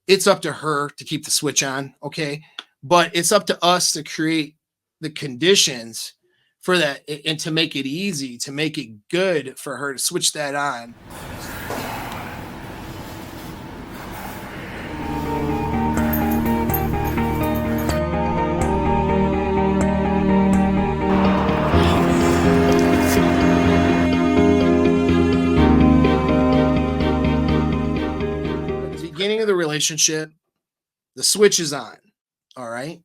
it's up to her to keep the switch on, okay? But it's up to us to create the conditions for that and to make it easy, to make it good for her to switch that on. At the beginning of the relationship, the switch is on. All right.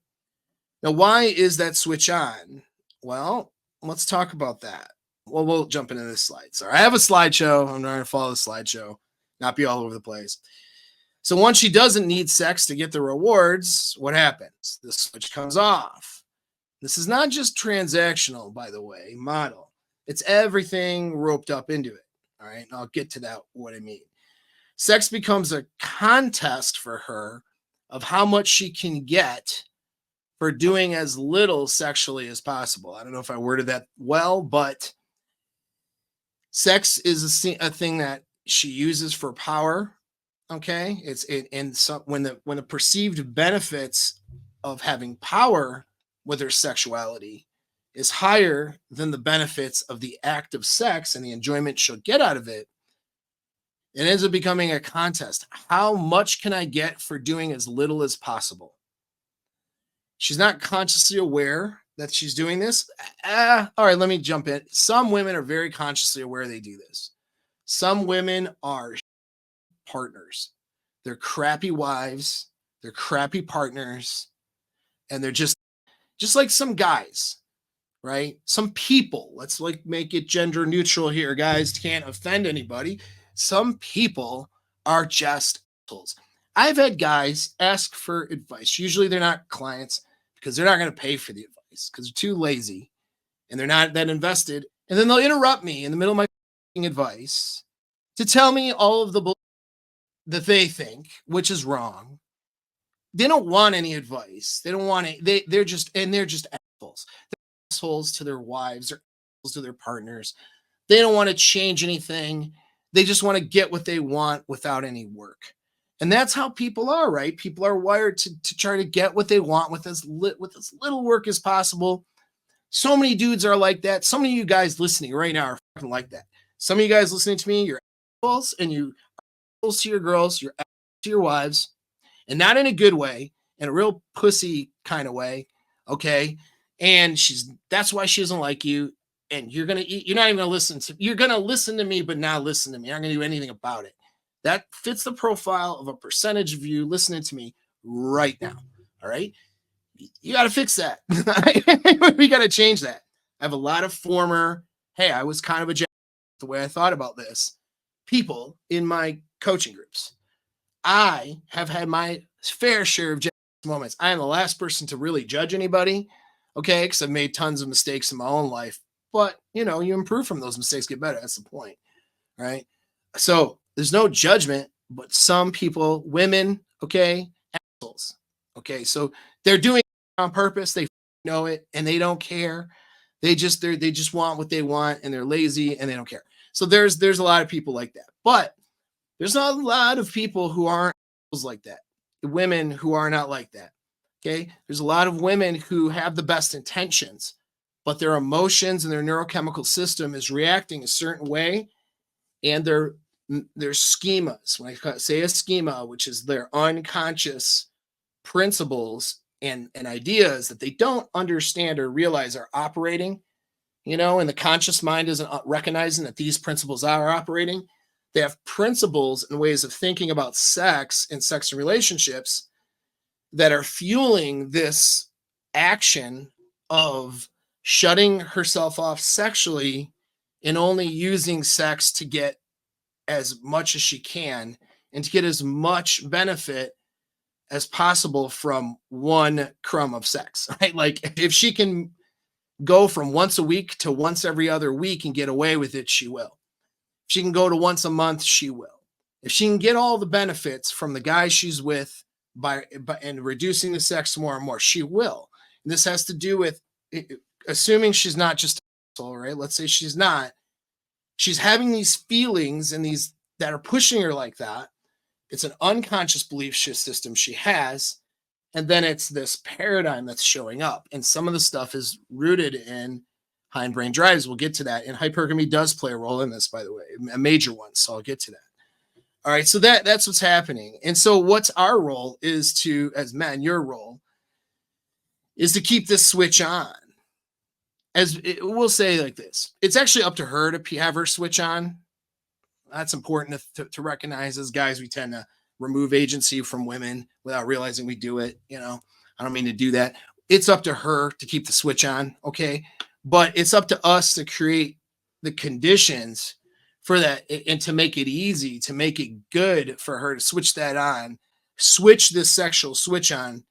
Now, why is that switch on? Well, let's talk about that. Well, we'll jump into this slide. So I have a slideshow. I'm trying to follow the slideshow, not be all over the place. So once she doesn't need sex to get the rewards, what happens? The switch comes off. This is not just transactional, by the way, model. It's everything roped up into it. All right. And I'll get to that, what I mean. Sex becomes a contest for her of how much she can get for doing as little sexually as possible. I don't know if I worded that well, but sex is a thing that she uses for power. Okay, and so when the perceived benefits of having power with her sexuality is higher than the benefits of the act of sex and the enjoyment she'll get out of it, it ends up becoming a contest. How much can I get for doing as little as possible? She's not consciously aware that she's doing this. All right, let me jump in. Some women are very consciously aware they do this. Some women are partners. They're crappy wives. They're crappy partners. And they're just like some guys, right? Some people, let's like make it gender neutral here, guys. Can't offend anybody. Some people are just assholes. I've had guys ask for advice. Usually they're not clients because they're not going to pay for the advice because they're too lazy and they're not that invested. And then they'll interrupt me in the middle of my advice to tell me all of the bullshit that they think, which is wrong. They don't want any advice. They don't want it. They're just assholes. They're assholes to their wives. They're assholes to their partners. They don't want to change anything. They just want to get what they want without any work. And that's how people are, right? People are wired to try to get what they want with as little work as possible. So many dudes are like that. Some of you guys listening right now are fucking like that. Some of you guys listening to me, you're assholes, and you are assholes to your girls, you're assholes to your wives, and not in a good way, in a real pussy kind of way, okay? And that's why she doesn't like you, and you're not even gonna listen to, you're gonna listen to me, but not listen to me. I'm gonna do anything about it. That fits the profile of a percentage of you listening to me right now. All right. You got to fix that. We got to change that. I have a lot of former, hey, I was kind of a jack the way I thought about this, people in my coaching groups. I have had my fair share of jack moments. I am the last person to really judge anybody. Okay. Because I've made tons of mistakes in my own life. But, you improve from those mistakes, get better. That's the point. Right. So, there's no judgment, but some people, women, okay, assholes. Okay, so they're doing it on purpose. They know it, and they don't care. They just want what they want, and they're lazy, and they don't care. So there's a lot of people like that, but there's not a lot of people who aren't like that. Women who are not like that. Okay, there's a lot of women who have the best intentions, but their emotions and their neurochemical system is reacting a certain way, and their schemas. When I say a schema, which is their unconscious principles and ideas that they don't understand or realize are operating, and the conscious mind isn't recognizing that these principles are operating. They have principles and ways of thinking about sex and sex and relationships that are fueling this action of shutting herself off sexually and only using sex to get as much as she can and to get as much benefit as possible from one crumb of sex, right? Like if she can go from once a week to once every other week and get away with it, she will. If she can go to once a month, she will. If she can get all the benefits from the guy she's with by and reducing the sex more and more, she will. And this has to do with assuming she's not just an asshole, right? Let's say she's not. She's having these feelings and these that are pushing her like that It's an unconscious belief system she has. And then it's this paradigm that's showing up. And some of the stuff is rooted in hindbrain drives. We'll get to that. And hypergamy does play a role in this, by the way, a major one. So I'll get to that. All right. So that's what's happening. And so what's our role is to, as men, your role is to keep this switch on. As it, we'll say like this, it's actually up to her to have her switch on. That's important to recognize. As guys, we tend to remove agency from women without realizing we do it. You know, I don't mean to do that. It's up to her to keep the switch on. Okay. But it's up to us to create the conditions for that and to make it easy, to make it good for her to switch that on, switch this sexual switch on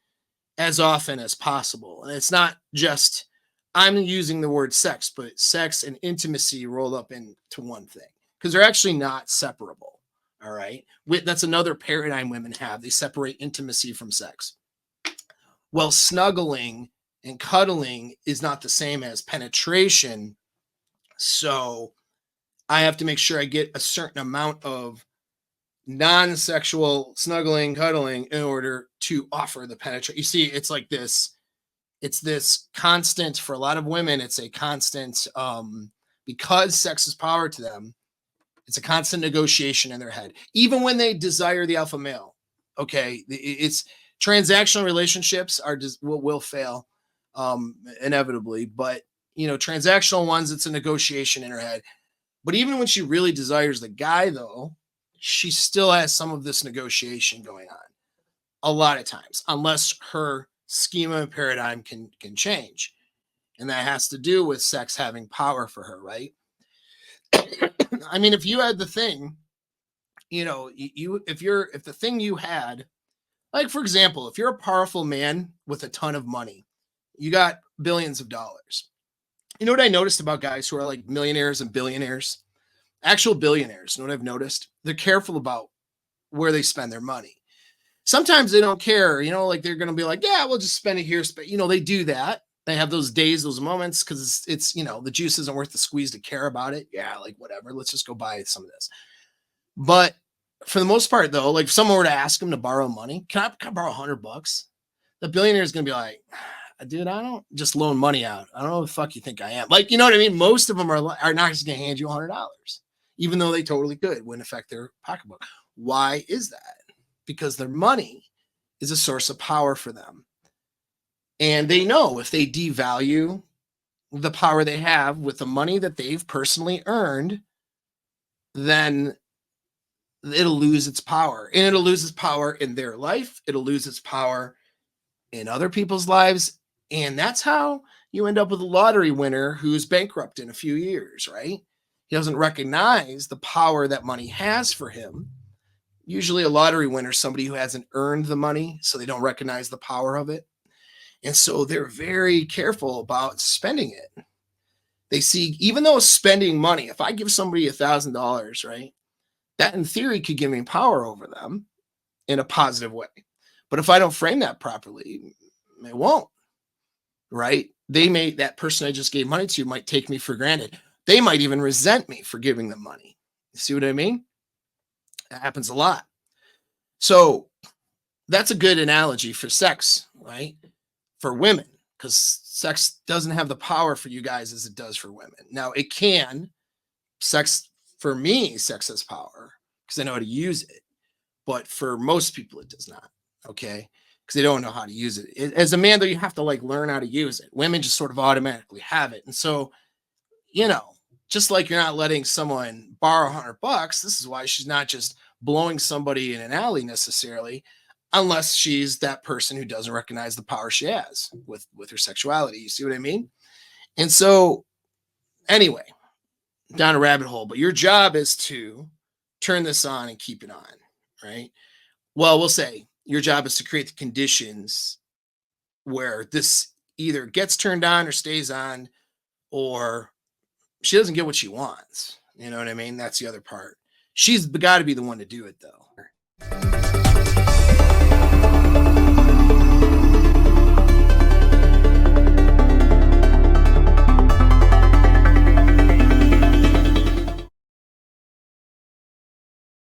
as often as possible. And it's not just, I'm using the word sex, but sex and intimacy rolled up into one thing because they're actually not separable. All right. That's another paradigm women have. They separate intimacy from sex. Well, snuggling and cuddling is not the same as penetration. So I have to make sure I get a certain amount of non-sexual snuggling, cuddling in order to offer the penetration. You see, it's like this. It's this constant for a lot of women. It's a constant because sex is power to them. It's a constant negotiation in their head, even when they desire the alpha male. Okay, it's transactional relationships will fail inevitably, but transactional ones, it's a negotiation in her head. But even when she really desires the guy, though, she still has some of this negotiation going on a lot of times, unless her schema and paradigm can change. And that has to do with sex having power for her, right? I mean, if you had the thing, if the thing you had, like, for example, if you're a powerful man with a ton of money, you got billions of dollars. You know what I noticed about guys who are like millionaires and billionaires, actual billionaires? You know what I've noticed? They're careful about where they spend their money. Sometimes they don't care, like they're going to be like, yeah, we'll just spend it here. They do that. They have those days, those moments, because it's the juice isn't worth the squeeze to care about it. Yeah, like whatever. Let's just go buy some of this. But for the most part, though, like if someone were to ask them to borrow money, can I borrow $100? The billionaire is going to be like, dude, I don't just loan money out. I don't know what the fuck you think I am. Like, you know what I mean? Most of them are not just going to hand you $100, even though they totally could. Wouldn't affect their pocketbook. Why is that? Because their money is a source of power for them. And they know if they devalue the power they have with the money that they've personally earned, then it'll lose its power. And it'll lose its power in their life. It'll lose its power in other people's lives. And that's how you end up with a lottery winner who's bankrupt in a few years, right? He doesn't recognize the power that money has for him. Usually a lottery winner is somebody who hasn't earned the money, so they don't recognize the power of it. And so they're very careful about spending it. They see, even though spending money, if I give somebody $1,000, right, that in theory could give me power over them in a positive way. But if I don't frame that properly, it won't, right? That person I just gave money to might take me for granted. They might even resent me for giving them money. You see what I mean? That happens a lot. So that's a good analogy for sex, right? For women, because sex doesn't have the power for you guys as it does for women. Now it can. For me, sex has power because I know how to use it. But for most people, it does not. Okay. Because they don't know how to use it. As a man, though, you have to learn how to use it. Women just sort of automatically have it. And so, just like you're not letting someone borrow $100, this is why she's not just blowing somebody in an alley necessarily, unless she's that person who doesn't recognize the power she has with her sexuality. You see what I mean? And so anyway, down a rabbit hole, but your job is to turn this on and keep it on, right? Well, we'll say your job is to create the conditions where this either gets turned on or stays on, or she doesn't get what she wants. You know what I mean? That's the other part. She's got to be the one to do it, though.